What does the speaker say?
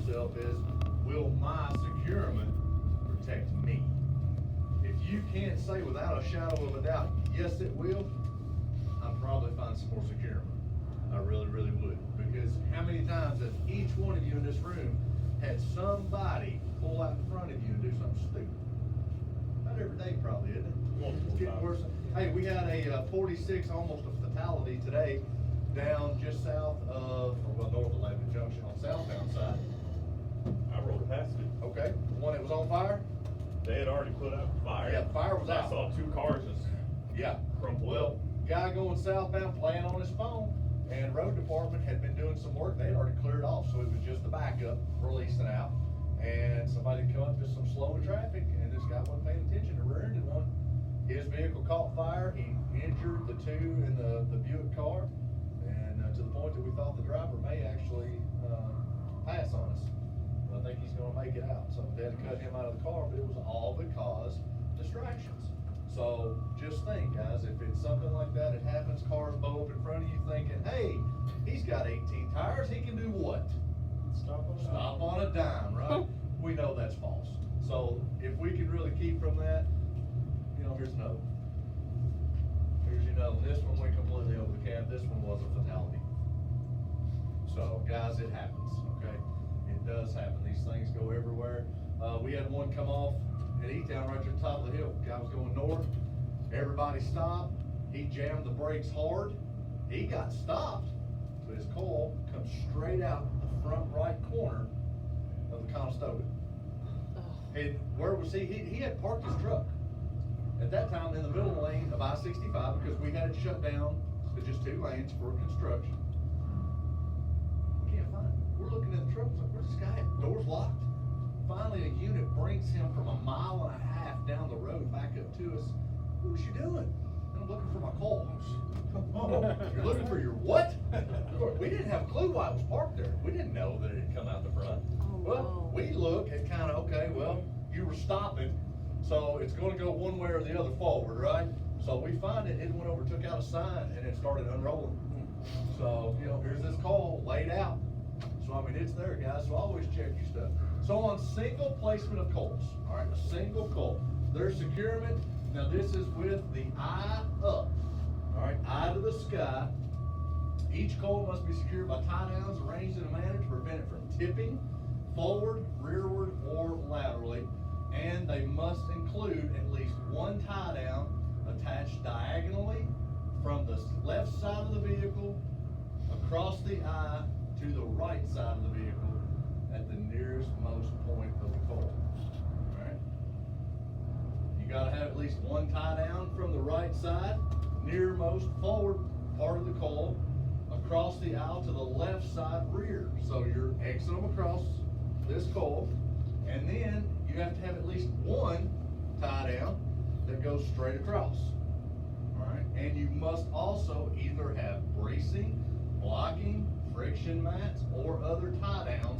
yourself is, will my securement protect me? If you can't say without a shadow of a doubt, yes it will, I'd probably find some more securement. I really, really would. Because how many times has each one of you in this room had somebody pull out in front of you and do something stupid? Not every day probably, isn't it? It's getting worse. Hey, we had a 46, almost a fatality today, down just south of, well, north of Lebanon Junction on southbound side. I rode past it. Okay, the one that was on fire? They had already put out the fire. Yeah, the fire was out. I saw two cars just Yeah. crumpled Well, up. guy going southbound playing on his phone, and road department had been doing some work. They had already cleared off, so it was just the backup releasing out. And somebody come up, just some slowing traffic, and this guy wasn't paying attention to rear-ended one. His vehicle caught fire. He injured the two in the Buick car, and to the point that we thought the driver may actually pass on us. But I think he's gonna make it out. So they had to cut him out of the car, but it was all because distractions. So just think, guys, if it's something like that, it happens, cars blow up in front of you thinking, hey, he's got 18 tires, he can do what? Stop on a dime, right? We know that's false. So if we can really keep from that, you know, here's another. Here's your note. This one went completely over the cap. This one was a fatality. So guys, it happens, okay? It does happen. These things go everywhere. We had one come off at E-Town right to the top of the hill. Guy was going north. Everybody stopped. He jammed the brakes hard. He got stopped, but his coil comes straight out the front right corner of the Conestoga. And where was he? He had parked his truck at that time in the middle lane of I-65 because we had it shut down to just 2 lanes for construction. We can't find him. We're looking at the truck. Like, where's this guy at? Door's locked. Finally, a unit brings him from 1.5 miles down the road back up to us. What was you doing? I'm looking for my coils. Oh, you're looking for your what? We didn't have a clue why it was parked there. We didn't know that it had come out the front. Well, we look and kind of, okay, well, you were stopping, so it's going to go one way or the other forward, right? So we find it, it went over, took out a sign, and it started unrolling. So, you know, here's this coil laid out. So, I mean, it's there, guys, so always check your stuff. So on single placement of coils, all right, a single coil, there's securement. Now this is with the eye up, all right, eye to the sky. Each coil must be secured by tie downs arranged in a manner to prevent it from tipping forward, rearward, or laterally. And they must include at least one tie down attached diagonally from the left side of the vehicle across the eye to the right side of the vehicle at the nearest most point of the coil. Alright? You gotta have at least one tie down from the right side, nearmost forward part of the coil, across the aisle to the left side rear. So you're exiting them across this coil, and then you have to have at least one tie down that goes straight across. Alright? And you must also either have bracing, blocking, friction mats, or other tie downs